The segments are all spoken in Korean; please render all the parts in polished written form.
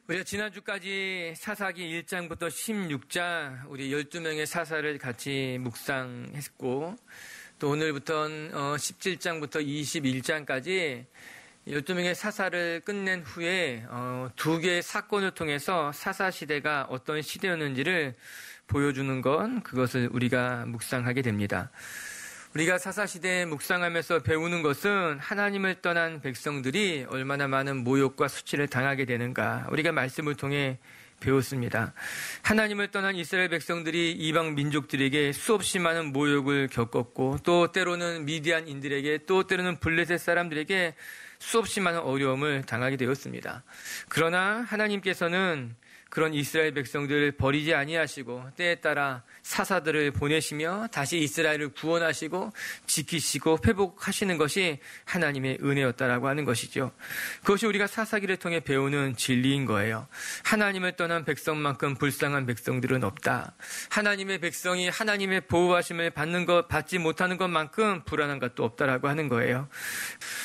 우리가 지난주까지 사사기 1장부터 16장 우리 12명의 사사를 같이 묵상했고, 또 오늘부터는 17장부터 21장까지 12명의 사사를 끝낸 후에 두 개의 사건을 통해서 사사시대가 어떤 시대였는지를 보여주는 그것을 우리가 묵상하게 됩니다. 우리가 사사시대에 묵상하면서 배우는 것은 하나님을 떠난 백성들이 얼마나 많은 모욕과 수치를 당하게 되는가, 우리가 말씀을 통해 배웠습니다. 하나님을 떠난 이스라엘 백성들이 이방 민족들에게 수없이 많은 모욕을 겪었고, 또 때로는 미디안인들에게, 또 때로는 블레셋 사람들에게 수없이 많은 어려움을 당하게 되었습니다. 그러나 하나님께서는 그런 이스라엘 백성들을 버리지 아니하시고 때에 따라 사사들을 보내시며 다시 이스라엘을 구원하시고 지키시고 회복하시는 것이 하나님의 은혜였다라고 하는 것이죠. 그것이 우리가 사사기를 통해 배우는 진리인 거예요. 하나님을 떠난 백성만큼 불쌍한 백성들은 없다. 하나님의 백성이 하나님의 보호하심을 받지 못하는 것만큼 불안한 것도 없다라고 하는 거예요.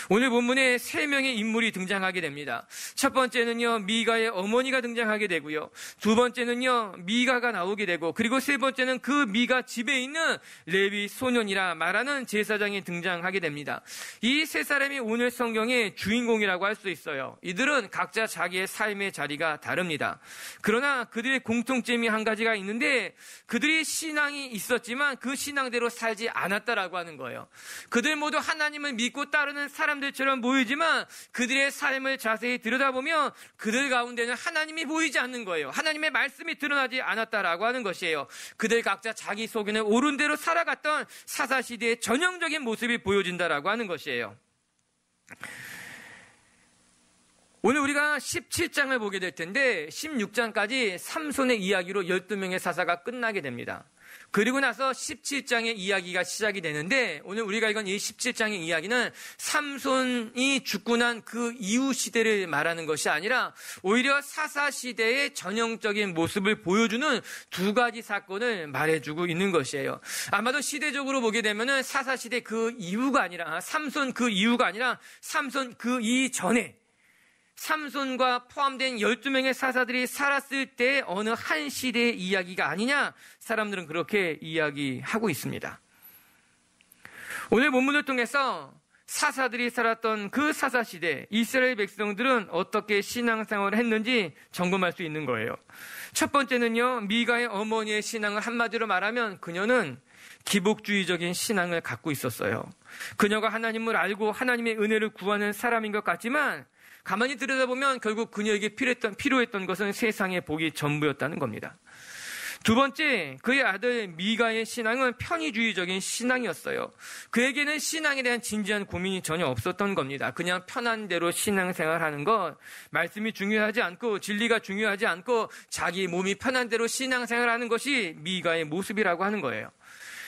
오늘 본문에 3명의 인물이 등장하게 됩니다. 첫 번째는요, 미가의 어머니가 등장하게 되고요. 두 번째는요, 미가가 나오게 되고, 그리고 세 번째는 그 미가 집에 있는 레위 소년이라 말하는 제사장이 등장하게 됩니다. 이 세 사람이 오늘 성경의 주인공이라고 할 수 있어요. 이들은 각자 자기의 삶의 자리가 다릅니다. 그러나 그들의 공통점이 한 가지가 있는데, 그들이 신앙이 있었지만 그 신앙대로 살지 않았다라고 하는 거예요. 그들 모두 하나님을 믿고 따르는 사람들처럼 보이지만 그들의 삶을 자세히 들여다보면 그들 가운데는 하나님이 보이지 않는 거예요. 하나님의 말씀이 드러나지 않았다라고 하는 것이에요. 그들 각자 자기 속에는 옳은 대로 살아갔던 사사시대의 전형적인 모습이 보여진다라고 하는 것이에요. 오늘 우리가 17장을 보게 될 텐데 16장까지 삼손의 이야기로 12명의 사사가 끝나게 됩니다. 그리고 나서 17장의 이야기가 시작이 되는데, 오늘 우리가 읽은 이 17장의 이야기는 삼손이 죽고 난 그 이후 시대를 말하는 것이 아니라 오히려 사사시대의 전형적인 모습을 보여주는 두 가지 사건을 말해주고 있는 것이에요. 아마도 시대적으로 보게 되면은 사사시대 그 이후가 아니라, 삼손 그 이후가 아니라 삼손 그 이전에 삼손과 포함된 12명의 사사들이 살았을 때 어느 한 시대의 이야기가 아니냐, 사람들은 그렇게 이야기하고 있습니다. 오늘 본문을 통해서 사사들이 살았던 그 사사시대, 이스라엘 백성들은 어떻게 신앙생활을 했는지 점검할 수 있는 거예요. 첫 번째는요, 미가의 어머니의 신앙을 한마디로 말하면 그녀는 기복주의적인 신앙을 갖고 있었어요. 그녀가 하나님을 알고 하나님의 은혜를 구하는 사람인 것 같지만 가만히 들여다보면 결국 그녀에게 필요했던 것은 세상의 복이 전부였다는 겁니다. 두 번째, 그의 아들 미가의 신앙은 편의주의적인 신앙이었어요. 그에게는 신앙에 대한 진지한 고민이 전혀 없었던 겁니다. 그냥 편한 대로 신앙생활하는 것, 말씀이 중요하지 않고 진리가 중요하지 않고 자기 몸이 편한 대로 신앙생활하는 것이 미가의 모습이라고 하는 거예요.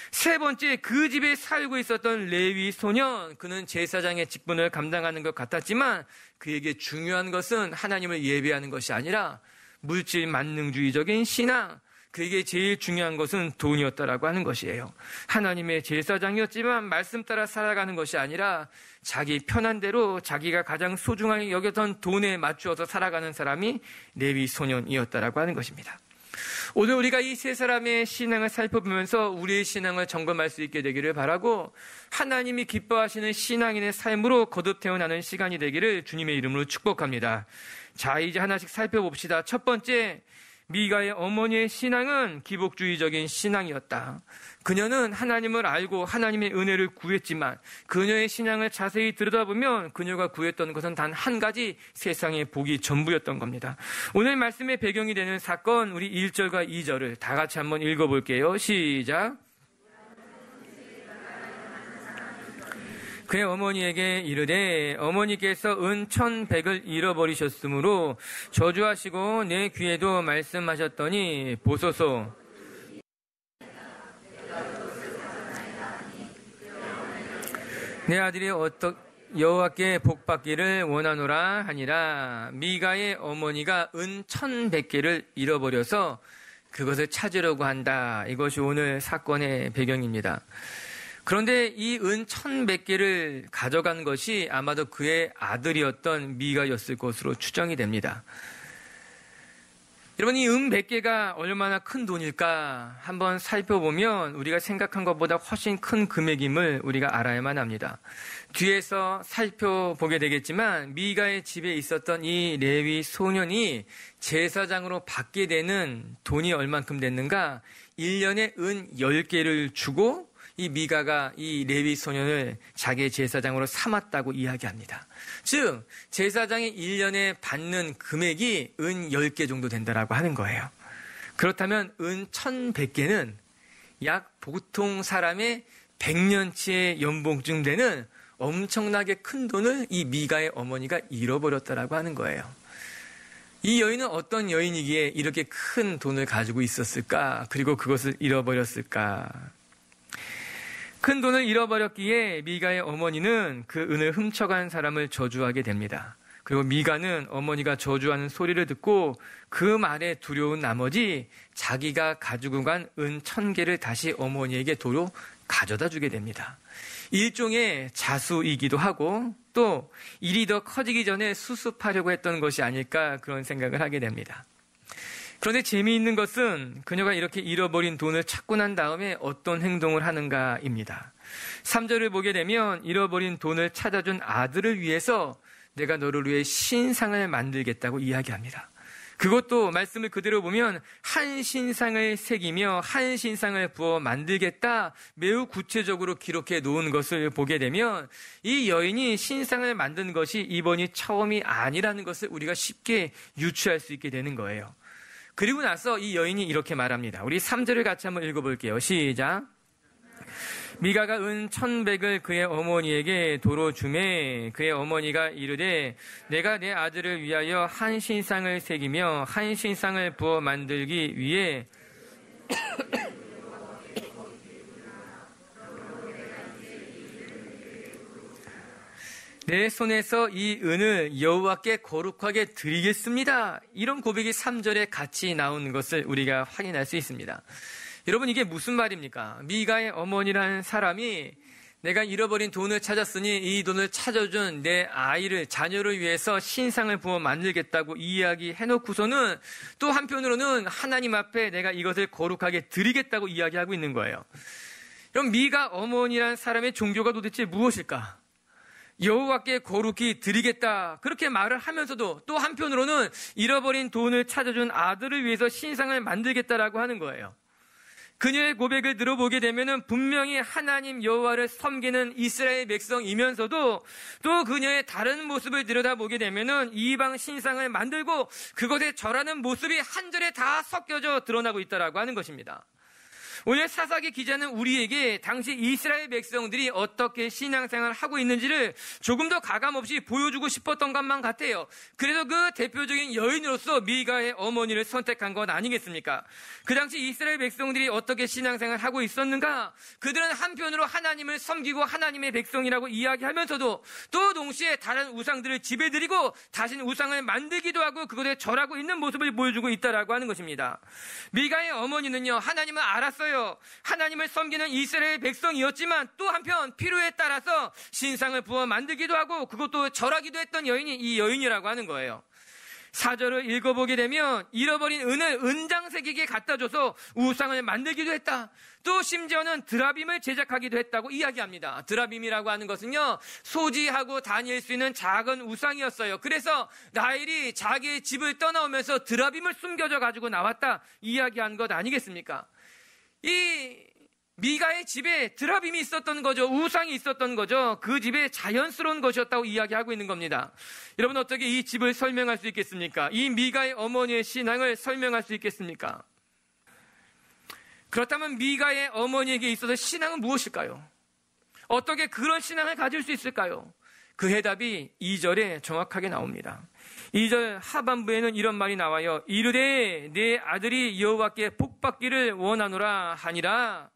세 번째, 그 집에 살고 있었던 레위 소년, 그는 제사장의 직분을 감당하는 것 같았지만 그에게 중요한 것은 하나님을 예배하는 것이 아니라 물질 만능주의적인 신앙, 그에게 제일 중요한 것은 돈이었다라고 하는 것이에요. 하나님의 제사장이었지만 말씀 따라 살아가는 것이 아니라 자기 편한 대로 자기가 가장 소중하게 여겼던 돈에 맞추어서 살아가는 사람이 레위 소년이었다라고 하는 것입니다. 오늘 우리가 이 세 사람의 신앙을 살펴보면서 우리의 신앙을 점검할 수 있게 되기를 바라고, 하나님이 기뻐하시는 신앙인의 삶으로 거듭 태어나는 시간이 되기를 주님의 이름으로 축복합니다. 자, 이제 하나씩 살펴봅시다. 첫 번째, 미가의 어머니의 신앙은 기복주의적인 신앙이었다. 그녀는 하나님을 알고 하나님의 은혜를 구했지만 그녀의 신앙을 자세히 들여다보면 그녀가 구했던 것은 단 한 가지, 세상의 복이 전부였던 겁니다. 오늘 말씀의 배경이 되는 사건, 우리 1절과 2절을 다 같이 한번 읽어볼게요. 시작. 그의 어머니에게 이르되 어머니께서 은 1,100을 잃어버리셨으므로 저주하시고 내 귀에도 말씀하셨더니 보소서, 내 아들이 여호와께 복받기를 원하노라 하니라. 미가의 어머니가 은 1,100개를 잃어버려서 그것을 찾으려고 한다. 이것이 오늘 사건의 배경입니다. 그런데 이 은 1,100개를 가져간 것이 아마도 그의 아들이었던 미가였을 것으로 추정이 됩니다. 여러분, 이 100개가 얼마나 큰 돈일까 한번 살펴보면 우리가 생각한 것보다 훨씬 큰 금액임을 우리가 알아야만 합니다. 뒤에서 살펴보게 되겠지만 미가의 집에 있었던 이 레위 소년이 제사장으로 받게 되는 돈이 얼만큼 됐는가? 1년에 은 10개를 주고 이 미가가 이 레위 소년을 자기의 제사장으로 삼았다고 이야기합니다. 즉 제사장이 1년에 받는 금액이 은 10개 정도 된다라고 하는 거예요. 그렇다면 은 1100개는 약 보통 사람의 100년치의 연봉쯤 되는 엄청나게 큰 돈을 이 미가의 어머니가 잃어버렸다라고 하는 거예요. 이 여인은 어떤 여인이기에 이렇게 큰 돈을 가지고 있었을까? 그리고 그것을 잃어버렸을까? 큰 돈을 잃어버렸기에 미가의 어머니는 그 은을 훔쳐간 사람을 저주하게 됩니다. 그리고 미가는 어머니가 저주하는 소리를 듣고 그 말에 두려운 나머지 자기가 가지고 간 은 1000개를 다시 어머니에게 도로 가져다 주게 됩니다. 일종의 자수이기도 하고 또 일이 더 커지기 전에 수습하려고 했던 것이 아닐까 그런 생각을 하게 됩니다. 그런데 재미있는 것은 그녀가 이렇게 잃어버린 돈을 찾고 난 다음에 어떤 행동을 하는가입니다. 3절을 보게 되면 잃어버린 돈을 찾아준 아들을 위해서 내가 너를 위해 신상을 만들겠다고 이야기합니다. 그것도 말씀을 그대로 보면 한 신상을 새기며 한 신상을 부어 만들겠다 매우 구체적으로 기록해 놓은 것을 보게 되면 이 여인이 신상을 만든 것이 이번이 처음이 아니라는 것을 우리가 쉽게 유추할 수 있게 되는 거예요. 그리고 나서 이 여인이 이렇게 말합니다. 우리 3절을 같이 한번 읽어볼게요. 시작. 미가가 은 1100을 그의 어머니에게 도로 주매 그의 어머니가 이르되 내가 내 아들을 위하여 한 신상을 새기며 한 신상을 부어 만들기 위해 내 손에서 이 은을 여호와께 거룩하게 드리겠습니다. 이런 고백이 3절에 같이 나온 것을 우리가 확인할 수 있습니다. 여러분, 이게 무슨 말입니까? 미가의 어머니라는 사람이 내가 잃어버린 돈을 찾았으니 이 돈을 찾아준 내 아이를, 자녀를 위해서 신상을 부어 만들겠다고 이야기해놓고서는 또 한편으로는 하나님 앞에 내가 이것을 거룩하게 드리겠다고 이야기하고 있는 거예요. 그럼 미가 어머니라는 사람의 종교가 도대체 무엇일까? 여호와께 거룩히 드리겠다 그렇게 말을 하면서도 또 한편으로는 잃어버린 돈을 찾아준 아들을 위해서 신상을 만들겠다라고 하는 거예요. 그녀의 고백을 들어보게 되면은 분명히 하나님 여호와를 섬기는 이스라엘 백성이면서도 또 그녀의 다른 모습을 들여다보게 되면은 이방 신상을 만들고 그것에 절하는 모습이 한 절에 다 섞여져 드러나고 있다라고 하는 것입니다. 오늘 사사기 기자는 우리에게 당시 이스라엘 백성들이 어떻게 신앙생활을 하고 있는지를 조금 더 가감없이 보여주고 싶었던 것만 같아요. 그래서 그 대표적인 여인으로서 미가의 어머니를 선택한 것 아니겠습니까? 그 당시 이스라엘 백성들이 어떻게 신앙생활을 하고 있었는가? 그들은 한편으로 하나님을 섬기고 하나님의 백성이라고 이야기하면서도 또 동시에 다른 우상들을 지배드리고 다신 우상을 만들기도 하고 그것에 절하고 있는 모습을 보여주고 있다라고 하는 것입니다. 미가의 어머니는요, 하나님을 알았어요. 하나님을 섬기는 이스라엘 백성이었지만 또 한편 필요에 따라서 신상을 부어 만들기도 하고 그것도 절하기도 했던 여인이 이 여인이라고 하는 거예요. 4절을 읽어보게 되면 잃어버린 은을 은장새기게 갖다줘서 우상을 만들기도 했다. 또 심지어는 드라빔을 제작하기도 했다고 이야기합니다. 드라빔이라고 하는 것은요, 소지하고 다닐 수 있는 작은 우상이었어요. 그래서 라헬이 자기의 집을 떠나오면서 드라빔을 숨겨져 가지고 나왔다 이야기한 것 아니겠습니까? 이 미가의 집에 드라빔이 있었던 거죠. 우상이 있었던 거죠. 그 집에 자연스러운 것이었다고 이야기하고 있는 겁니다. 여러분, 어떻게 이 집을 설명할 수 있겠습니까? 이 미가의 어머니의 신앙을 설명할 수 있겠습니까? 그렇다면 미가의 어머니에게 있어서 신앙은 무엇일까요? 어떻게 그런 신앙을 가질 수 있을까요? 그 해답이 2절에 정확하게 나옵니다. 2절 하반부에는 이런 말이 나와요. 이르되 내 아들이 여호와께 복받기를 원하노라 하니라.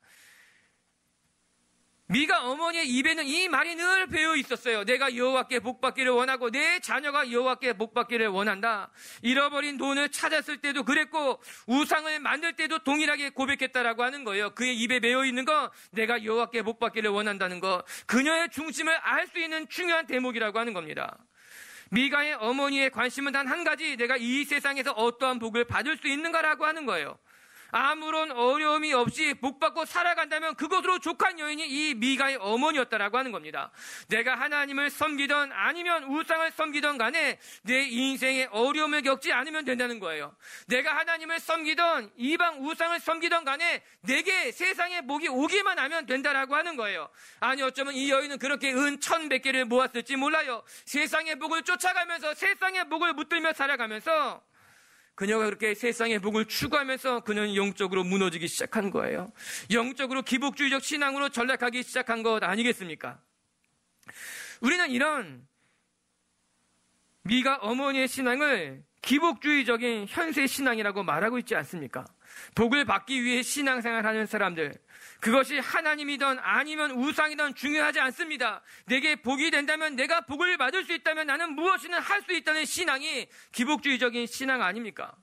미가 어머니의 입에는 이 말이 늘 배어 있었어요. 내가 여호와께 복받기를 원하고 내 자녀가 여호와께 복받기를 원한다. 잃어버린 돈을 찾았을 때도 그랬고 우상을 만들 때도 동일하게 고백했다라고 하는 거예요. 그의 입에 배어 있는 거, 내가 여호와께 복받기를 원한다는 거, 그녀의 중심을 알 수 있는 중요한 대목이라고 하는 겁니다. 미가의 어머니의 관심은 단 한 가지, 내가 이 세상에서 어떠한 복을 받을 수 있는가라고 하는 거예요. 아무런 어려움이 없이 복받고 살아간다면 그것으로 족한 여인이 이 미가의 어머니였다라고 하는 겁니다. 내가 하나님을 섬기던 아니면 우상을 섬기던 간에 내 인생에 어려움을 겪지 않으면 된다는 거예요. 내가 하나님을 섬기던 이방 우상을 섬기던 간에 내게 세상의 복이 오기만 하면 된다라고 하는 거예요. 아니 어쩌면 이 여인은 그렇게 은 1,100개를 모았을지 몰라요. 세상의 복을 쫓아가면서 세상의 복을 붙들며 살아가면서 그녀가 그렇게 세상의 복을 추구하면서 그녀는 영적으로 무너지기 시작한 거예요. 영적으로 기복주의적 신앙으로 전락하기 시작한 것 아니겠습니까? 우리는 이런 미가 어머니의 신앙을 기복주의적인 현세 신앙이라고 말하고 있지 않습니까? 복을 받기 위해 신앙생활하는 사람들, 그것이 하나님이든 아니면 우상이든 중요하지 않습니다. 내게 복이 된다면, 내가 복을 받을 수 있다면 나는 무엇이든 할 수 있다는 신앙이 기복주의적인 신앙 아닙니까?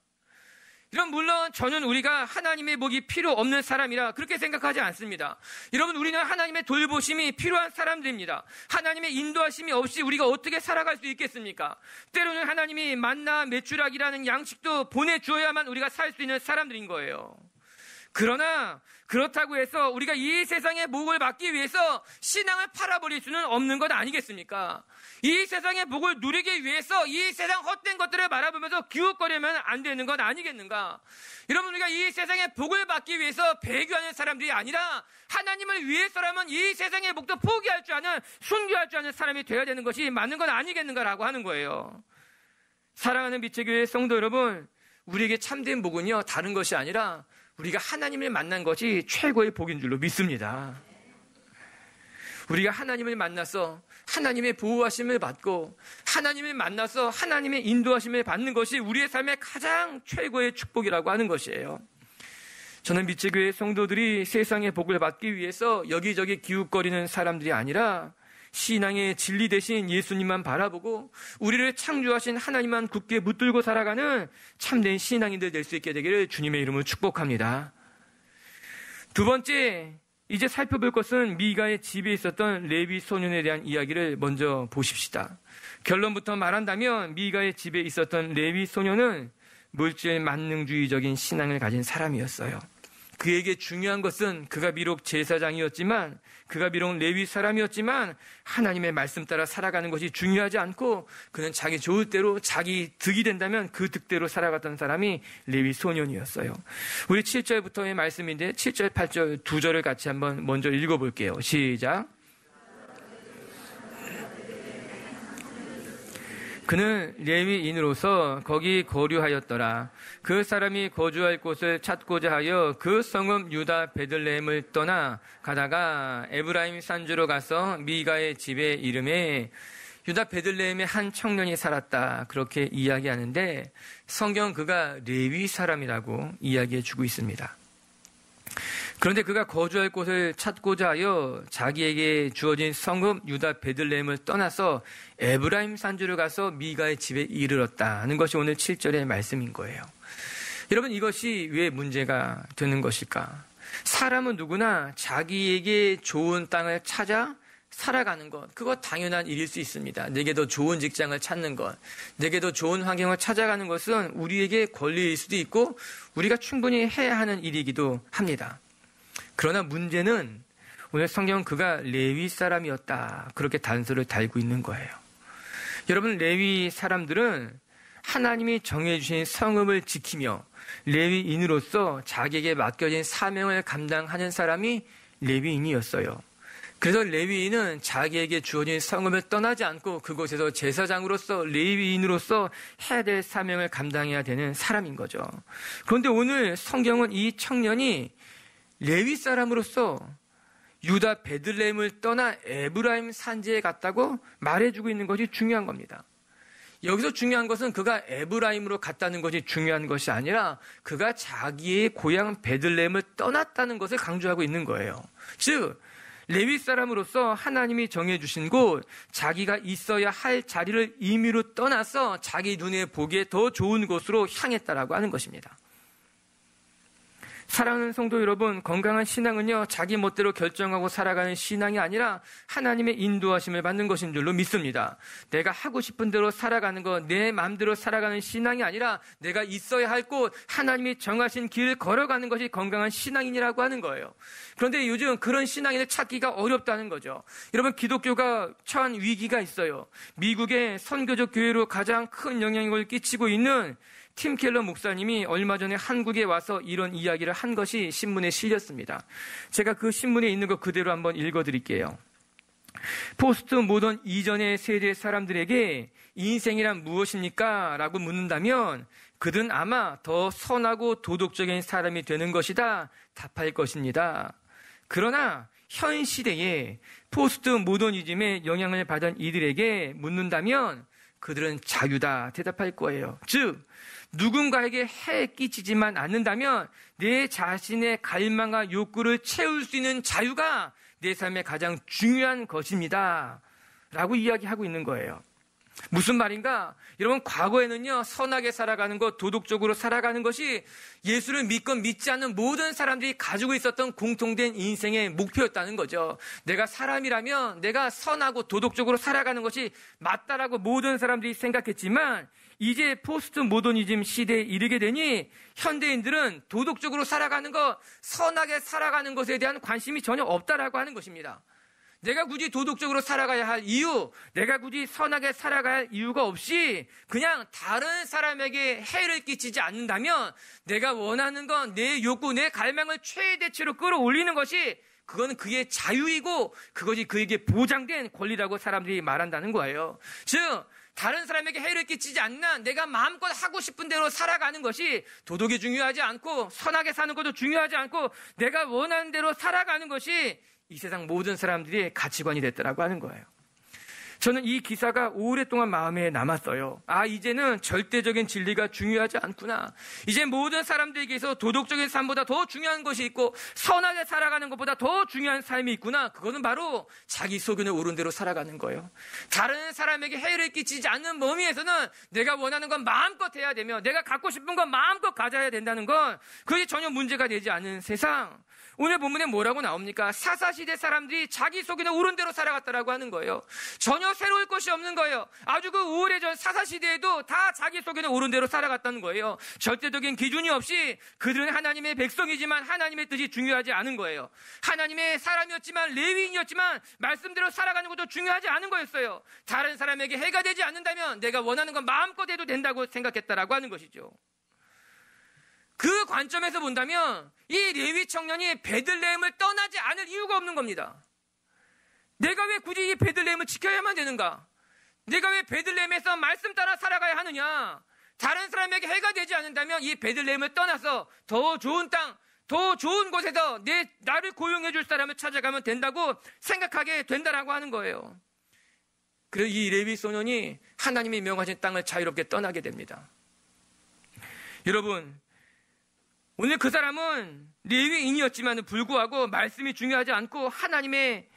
이런 물론 저는 우리가 하나님의 복이 필요 없는 사람이라 그렇게 생각하지 않습니다. 여러분, 우리는 하나님의 돌보심이 필요한 사람들입니다. 하나님의 인도하심이 없이 우리가 어떻게 살아갈 수 있겠습니까? 때로는 하나님이 만나 메추라기라는 양식도 보내주어야만 우리가 살 수 있는 사람들인 거예요. 그러나 그렇다고 해서 우리가 이 세상의 복을 받기 위해서 신앙을 팔아버릴 수는 없는 것 아니겠습니까? 이 세상의 복을 누리기 위해서 이 세상 헛된 것들을 바라보면서 기웃거리면 안 되는 것 아니겠는가? 여러분, 우리가 이 세상의 복을 받기 위해서 배교하는 사람들이 아니라 하나님을 위해서라면 이 세상의 복도 포기할 줄 아는, 순교할 줄 아는 사람이 되어야 되는 것이 맞는 건 아니겠는가라고 하는 거예요. 사랑하는 빛의 교회 성도 여러분, 우리에게 참된 복은요, 다른 것이 아니라 우리가 하나님을 만난 것이 최고의 복인 줄로 믿습니다. 우리가 하나님을 만나서 하나님의 보호하심을 받고 하나님을 만나서 하나님의 인도하심을 받는 것이 우리의 삶의 가장 최고의 축복이라고 하는 것이에요. 저는 빛의교회 성도들이 세상의 복을 받기 위해서 여기저기 기웃거리는 사람들이 아니라 신앙의 진리 대신 예수님만 바라보고 우리를 창조하신 하나님만 굳게 붙들고 살아가는 참된 신앙인들 될 수 있게 되기를 주님의 이름으로 축복합니다. 두 번째, 이제 살펴볼 것은 미가의 집에 있었던 레위 소년에 대한 이야기를 먼저 보십시다. 결론부터 말한다면 미가의 집에 있었던 레위 소년은 물질 만능주의적인 신앙을 가진 사람이었어요. 그에게 중요한 것은 그가 비록 제사장이었지만, 그가 비록 레위 사람이었지만 하나님의 말씀 따라 살아가는 것이 중요하지 않고 그는 자기 좋을 대로, 자기 득이 된다면 그 득대로 살아갔던 사람이 레위 소년이었어요. 우리 7절부터의 말씀인데 7절, 8절 두 절을 같이 한번 먼저 읽어볼게요. 시작. 그는 레위인으로서 거기 거류하였더라. 그 사람이 거주할 곳을 찾고자 하여 그 성읍 유다 베들레헴을 떠나 가다가 에브라임 산주로 가서 미가의 집에 이름에 유다 베들레헴에 한 청년이 살았다, 그렇게 이야기하는데 성경은 그가 레위 사람이라고 이야기해 주고 있습니다. 그런데 그가 거주할 곳을 찾고자 하여 자기에게 주어진 성읍 유다 베들레헴을 떠나서 에브라임 산주를 가서 미가의 집에 이르렀다는 것이 오늘 7절의 말씀인 거예요. 여러분, 이것이 왜 문제가 되는 것일까? 사람은 누구나 자기에게 좋은 땅을 찾아 살아가는 것, 그거 당연한 일일 수 있습니다. 내게 더 좋은 직장을 찾는 것, 내게 더 좋은 환경을 찾아가는 것은 우리에게 권리일 수도 있고 우리가 충분히 해야 하는 일이기도 합니다. 그러나 문제는 오늘 성경은 그가 레위 사람이었다, 그렇게 단서를 달고 있는 거예요. 여러분, 레위 사람들은 하나님이 정해주신 성읍을 지키며 레위인으로서 자기에게 맡겨진 사명을 감당하는 사람이 레위인이었어요. 그래서 레위인은 자기에게 주어진 성읍을 떠나지 않고 그곳에서 제사장으로서, 레위인으로서 해야 될 사명을 감당해야 되는 사람인 거죠. 그런데 오늘 성경은 이 청년이 레위 사람으로서 유다 베들레헴을 떠나 에브라임 산지에 갔다고 말해주고 있는 것이 중요한 겁니다. 여기서 중요한 것은 그가 에브라임으로 갔다는 것이 중요한 것이 아니라 그가 자기의 고향 베들레헴을 떠났다는 것을 강조하고 있는 거예요. 즉, 레위 사람으로서 하나님이 정해주신 곳, 자기가 있어야 할 자리를 임의로 떠나서 자기 눈에 보기에 더 좋은 곳으로 향했다라고 하는 것입니다. 사랑하는 성도 여러분, 건강한 신앙은요, 자기 멋대로 결정하고 살아가는 신앙이 아니라 하나님의 인도하심을 받는 것인 줄로 믿습니다. 내가 하고 싶은 대로 살아가는 것, 내 마음대로 살아가는 신앙이 아니라 내가 있어야 할 곳, 하나님이 정하신 길을 걸어가는 것이 건강한 신앙인이라고 하는 거예요. 그런데 요즘 그런 신앙인을 찾기가 어렵다는 거죠. 여러분, 기독교가 처한 위기가 있어요. 미국의 선교적 교회로 가장 큰 영향력을 끼치고 있는 팀 켈러 목사님이 얼마 전에 한국에 와서 이런 이야기를 한 것이 신문에 실렸습니다. 제가 그 신문에 있는 거 그대로 한번 읽어드릴게요. 포스트 모던 이전의 세대 사람들에게 인생이란 무엇입니까? 라고 묻는다면 그들은 아마 더 선하고 도덕적인 사람이 되는 것이다 답할 것입니다. 그러나 현 시대에 포스트 모더니즘의 영향을 받은 이들에게 묻는다면 그들은 자유다 대답할 거예요. 즉 누군가에게 해 끼치지만 않는다면 내 자신의 갈망과 욕구를 채울 수 있는 자유가 내 삶의 가장 중요한 것입니다 라고 이야기하고 있는 거예요. 무슨 말인가? 여러분, 과거에는요, 선하게 살아가는 것, 도덕적으로 살아가는 것이 예수를 믿건 믿지 않는 모든 사람들이 가지고 있었던 공통된 인생의 목표였다는 거죠. 내가 사람이라면 내가 선하고 도덕적으로 살아가는 것이 맞다라고 모든 사람들이 생각했지만 이제 포스트 모더니즘 시대에 이르게 되니 현대인들은 도덕적으로 살아가는 것, 선하게 살아가는 것에 대한 관심이 전혀 없다라고 하는 것입니다. 내가 굳이 도덕적으로 살아가야 할 이유, 내가 굳이 선하게 살아가야 할 이유가 없이 그냥 다른 사람에게 해를 끼치지 않는다면 내가 원하는 건 내 욕구, 내 갈망을 최대치로 끌어올리는 것이 그거는 그의 자유이고 그것이 그에게 보장된 권리라고 사람들이 말한다는 거예요. 즉 다른 사람에게 해를 끼치지 않나 내가 마음껏 하고 싶은 대로 살아가는 것이 도덕이 중요하지 않고 선하게 사는 것도 중요하지 않고 내가 원하는 대로 살아가는 것이 이 세상 모든 사람들의 가치관이 됐다라고 하는 거예요. 저는 이 기사가 오랫동안 마음에 남았어요. 이제는 절대적인 진리가 중요하지 않구나. 이제 모든 사람들에게서 도덕적인 삶보다 더 중요한 것이 있고 선하게 살아가는 것보다 더 중요한 삶이 있구나. 그거는 바로 자기 소견에 오른 대로 살아가는 거예요. 다른 사람에게 해를 끼치지 않는 범위에서는 내가 원하는 건 마음껏 해야 되며 내가 갖고 싶은 건 마음껏 가져야 된다는 건 그게 전혀 문제가 되지 않은 세상. 오늘 본문에 뭐라고 나옵니까? 사사시대 사람들이 자기 소견에 오른 대로 살아갔다라고 하는 거예요. 전혀 새로울 것이 없는 거예요. 아주 그 오래전 사사시대에도 다 자기 소견에 오른 대로 살아갔다는 거예요. 절대적인 기준이 없이 그들은 하나님의 백성이지만 하나님의 뜻이 중요하지 않은 거예요. 하나님의 사람이었지만 레위인이었지만 말씀대로 살아가는 것도 중요하지 않은 거였어요. 다른 사람에게 해가 되지 않는다면 내가 원하는 건 마음껏 해도 된다고 생각했다라고 하는 것이죠. 그 관점에서 본다면 이 레위 청년이 베들레헴을 떠나지 않을 이유가 없는 겁니다. 내가 왜 굳이 이 베들레헴을 지켜야만 되는가? 내가 왜 베들레헴에서 말씀 따라 살아가야 하느냐? 다른 사람에게 해가 되지 않는다면 이 베들레헴을 떠나서 더 좋은 땅, 더 좋은 곳에서 나를 고용해 줄 사람을 찾아가면 된다고 생각하게 된다라고 하는 거예요. 그래서 이 레위 소년이 하나님이 명하신 땅을 자유롭게 떠나게 됩니다. 여러분, 오늘 그 사람은 레위인이었지만 불구하고 말씀이 중요하지 않고 하나님의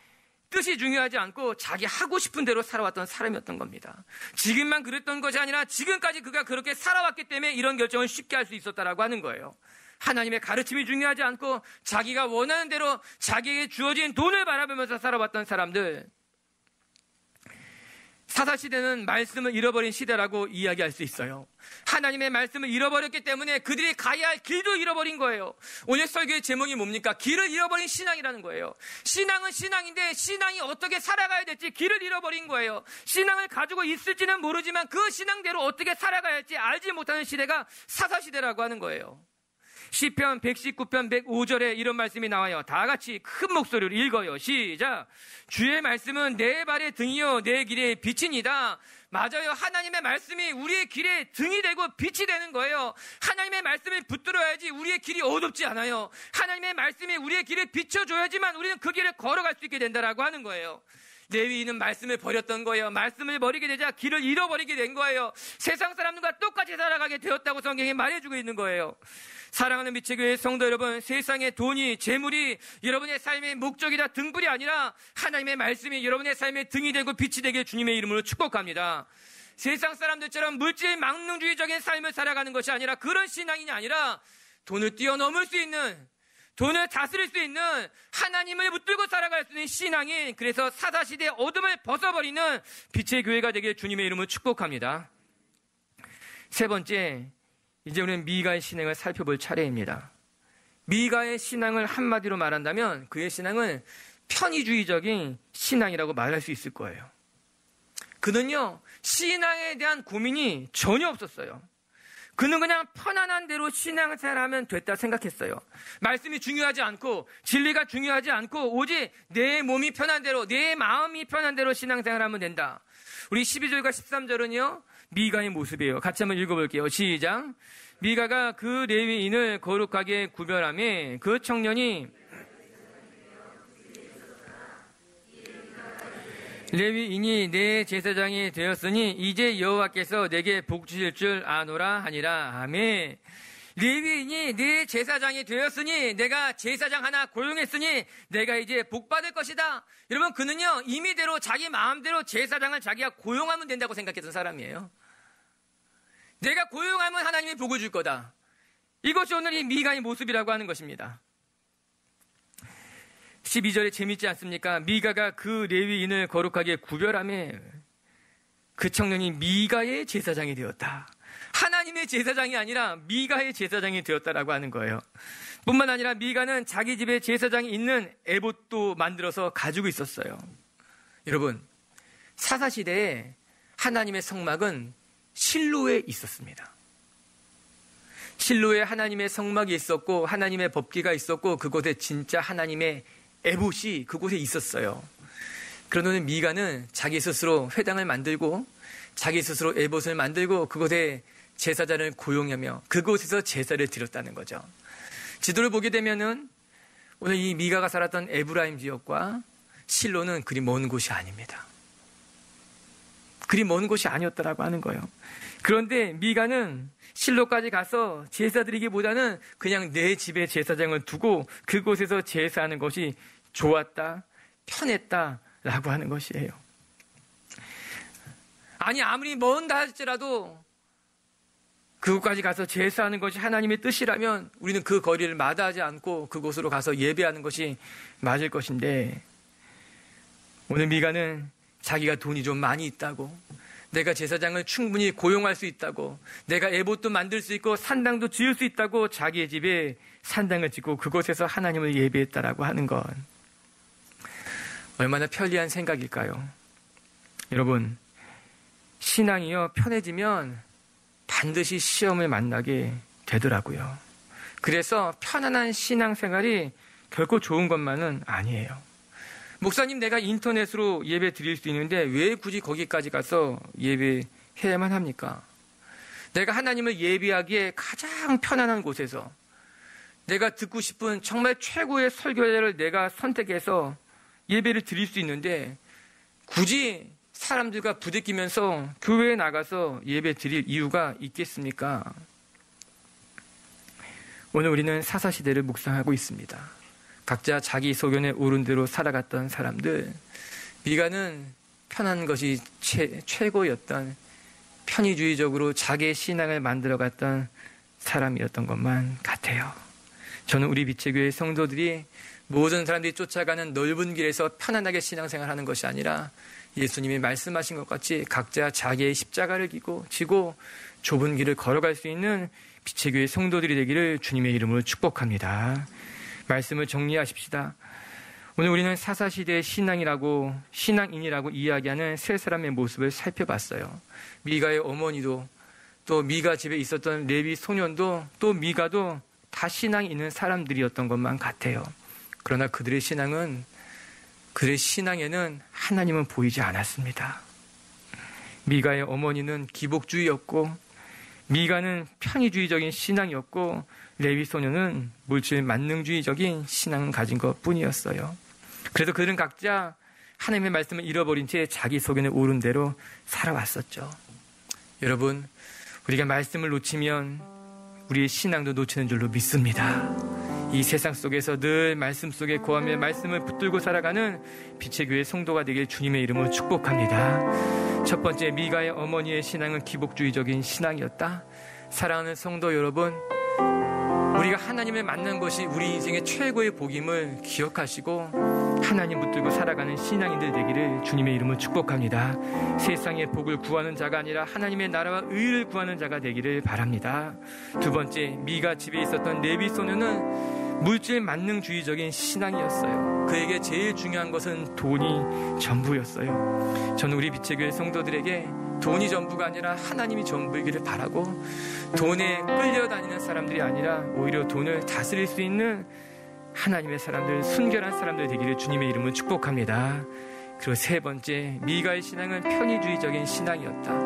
뜻이 중요하지 않고 자기 하고 싶은 대로 살아왔던 사람이었던 겁니다. 지금만 그랬던 것이 아니라 지금까지 그가 그렇게 살아왔기 때문에 이런 결정을 쉽게 할 수 있었다라고 하는 거예요. 하나님의 가르침이 중요하지 않고 자기가 원하는 대로 자기에게 주어진 돈을 바라보면서 살아왔던 사람들. 사사시대는 말씀을 잃어버린 시대라고 이야기할 수 있어요. 하나님의 말씀을 잃어버렸기 때문에 그들이 가야 할 길도 잃어버린 거예요. 오늘 설교의 제목이 뭡니까? 길을 잃어버린 신앙이라는 거예요. 신앙은 신앙인데 신앙이 어떻게 살아가야 될지 길을 잃어버린 거예요. 신앙을 가지고 있을지는 모르지만 그 신앙대로 어떻게 살아가야 할지 알지 못하는 시대가 사사시대라고 하는 거예요. 시편 119편 105절에 이런 말씀이 나와요. 다 같이 큰 목소리로 읽어요. 시작. 주의 말씀은 내 발의 등이요 내 길의 빛이니다. 맞아요. 하나님의 말씀이 우리의 길에 등이 되고 빛이 되는 거예요. 하나님의 말씀을 붙들어야지 우리의 길이 어둡지 않아요. 하나님의 말씀이 우리의 길을 비춰줘야지만 우리는 그 길을 걸어갈 수 있게 된다라고 하는 거예요. 레위인은 말씀을 버렸던 거예요. 말씀을 버리게 되자 길을 잃어버리게 된 거예요. 세상 사람들과 똑같이 살아가게 되었다고 성경이 말해주고 있는 거예요. 사랑하는 미치의 교회 성도 여러분, 세상의 돈이, 재물이 여러분의 삶의 목적이다 등불이 아니라 하나님의 말씀이 여러분의 삶의 등이 되고 빛이 되게 주님의 이름으로 축복합니다. 세상 사람들처럼 물질 망능주의적인 삶을 살아가는 것이 아니라 그런 신앙이 아니라 돈을 뛰어넘을 수 있는, 돈을 다스릴 수 있는, 하나님을 붙들고 살아갈 수 있는 신앙이, 그래서 사사시대의 어둠을 벗어버리는 빛의 교회가 되길 주님의 이름으로 축복합니다. 세 번째, 이제 우리는 미가의 신앙을 살펴볼 차례입니다. 미가의 신앙을 한마디로 말한다면 그의 신앙은 편의주의적인 신앙이라고 말할 수 있을 거예요. 그는요, 신앙에 대한 고민이 전혀 없었어요. 그는 그냥 편안한 대로 신앙생활하면 됐다 생각했어요. 말씀이 중요하지 않고 진리가 중요하지 않고 오직 내 몸이 편한 대로, 내 마음이 편한 대로 신앙생활하면 된다. 우리 12절과 13절은요, 미가의 모습이에요. 같이 한번 읽어볼게요. 시작. 미가가 그 레위인을 거룩하게 구별하며 그 청년이 레위인이 내 제사장이 되었으니 이제 여호와께서 내게 복 주실 줄 아노라 하니라. 아멘. 레위인이 내 제사장이 되었으니, 내가 제사장 하나 고용했으니 내가 이제 복 받을 것이다. 여러분, 그는요 임의대로 자기 마음대로 제사장을 자기가 고용하면 된다고 생각했던 사람이에요. 내가 고용하면 하나님이 복을 줄 거다. 이것이 오늘 이 미가의 모습이라고 하는 것입니다. 12절에 재밌지 않습니까? 미가가 그 레위인을 거룩하게 구별하며 그 청년이 미가의 제사장이 되었다. 하나님의 제사장이 아니라 미가의 제사장이 되었다라고 하는 거예요. 뿐만 아니라 미가는 자기 집에 제사장이 있는 에봇도 만들어서 가지고 있었어요. 여러분, 사사시대에 하나님의 성막은 실로에 있었습니다. 실로에 하나님의 성막이 있었고 하나님의 법궤가 있었고 그곳에 진짜 하나님의 에봇이 그곳에 있었어요. 그러는 미가는 자기 스스로 회당을 만들고 자기 스스로 에봇을 만들고 그곳에 제사장을 고용하며 그곳에서 제사를 드렸다는 거죠. 지도를 보게 되면은 오늘 이 미가가 살았던 에브라임 지역과 실로는 그리 먼 곳이 아닙니다. 그리 먼 곳이 아니었다라고 하는 거예요. 그런데 미가는 실로까지 가서 제사 드리기보다는 그냥 내 집에 제사장을 두고 그곳에서 제사하는 것이 좋았다, 편했다라고 하는 것이에요. 아니, 아무리 먼다 할지라도 그곳까지 가서 제사하는 것이 하나님의 뜻이라면 우리는 그 거리를 마다하지 않고 그곳으로 가서 예배하는 것이 맞을 것인데, 오늘 미가는 자기가 돈이 좀 많이 있다고, 내가 제사장을 충분히 고용할 수 있다고, 내가 에봇도 만들 수 있고 산당도 지을 수 있다고 자기의 집에 산당을 짓고 그곳에서 하나님을 예배했다라고 하는 것, 얼마나 편리한 생각일까요? 여러분, 신앙이요, 편해지면 반드시 시험을 만나게 되더라고요. 그래서 편안한 신앙생활이 결코 좋은 것만은 아니에요. 목사님, 내가 인터넷으로 예배 드릴 수 있는데 왜 굳이 거기까지 가서 예배해야만 합니까? 내가 하나님을 예배하기에 가장 편안한 곳에서 내가 듣고 싶은 정말 최고의 설교자를 내가 선택해서 예배를 드릴 수 있는데 굳이 사람들과 부대끼면서 교회에 나가서 예배 드릴 이유가 있겠습니까? 오늘 우리는 사사시대를 묵상하고 있습니다. 각자 자기 소견에 오른 대로 살아갔던 사람들, 미가는 편한 것이 최고였던, 편의주의적으로 자기의 신앙을 만들어갔던 사람이었던 것만 같아요. 저는 우리 빛의교회 성도들이 모든 사람들이 쫓아가는 넓은 길에서 편안하게 신앙생활하는 것이 아니라 예수님이 말씀하신 것 같이 각자 자기의 십자가를 지고 좁은 길을 걸어갈 수 있는 빛의교회 성도들이 되기를 주님의 이름으로 축복합니다. 말씀을 정리하십시다. 오늘 우리는 사사시대의 신앙인이라고 이야기하는 세 사람의 모습을 살펴봤어요. 미가의 어머니도, 또 미가 집에 있었던 레위 소년도, 또 미가도 다 신앙이 있는 사람들이었던 것만 같아요. 그러나 그들의 신앙에는 하나님은 보이지 않았습니다. 미가의 어머니는 기복주의였고, 미가는 편의주의적인 신앙이었고, 레위 소년은 물질 만능주의적인 신앙을 가진 것 뿐이었어요. 그래서 그들은 각자 하나님의 말씀을 잃어버린 채 자기 소견에 오른 대로 살아왔었죠. 여러분, 우리가 말씀을 놓치면 우리의 신앙도 놓치는 줄로 믿습니다. 이 세상 속에서 늘 말씀 속에 거하며 말씀을 붙들고 살아가는 빛의 교회 성도가 되길 주님의 이름으로 축복합니다. 첫 번째, 미가의 어머니의 신앙은 기복주의적인 신앙이었다. 사랑하는 성도 여러분, 우리가 하나님을 만난 것이 우리 인생의 최고의 복임을 기억하시고 하나님 붙들고 살아가는 신앙인들 되기를 주님의 이름으로 축복합니다. 세상의 복을 구하는 자가 아니라 하나님의 나라와 의를 구하는 자가 되기를 바랍니다. 두 번째, 미가 집에 있었던 레위 소녀는 물질 만능주의적인 신앙이었어요. 그에게 제일 중요한 것은 돈이 전부였어요. 저는 우리 빛의 교회 성도들에게 돈이 전부가 아니라 하나님이 전부이기를 바라고, 돈에 끌려다니는 사람들이 아니라 오히려 돈을 다스릴 수 있는 하나님의 사람들, 순결한 사람들 되기를 주님의 이름으로 축복합니다. 그리고 세 번째, 미가의 신앙은 편의주의적인 신앙이었다.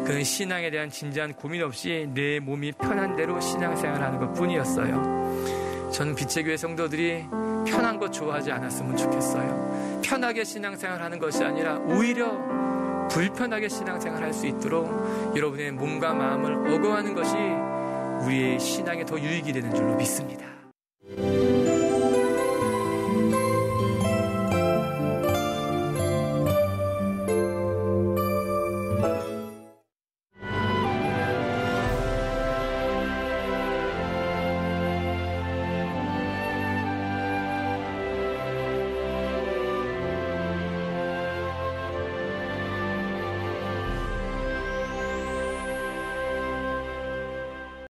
그는 신앙에 대한 진지한 고민 없이 내 몸이 편한 대로 신앙생활하는 것뿐이었어요. 저는 빛의 교회 성도들이 편한 것 좋아하지 않았으면 좋겠어요. 편하게 신앙생활하는 것이 아니라 오히려 불편하게 신앙생활할 수 있도록 여러분의 몸과 마음을 어거하는 것이 우리의 신앙에 더 유익이 되는 줄로 믿습니다.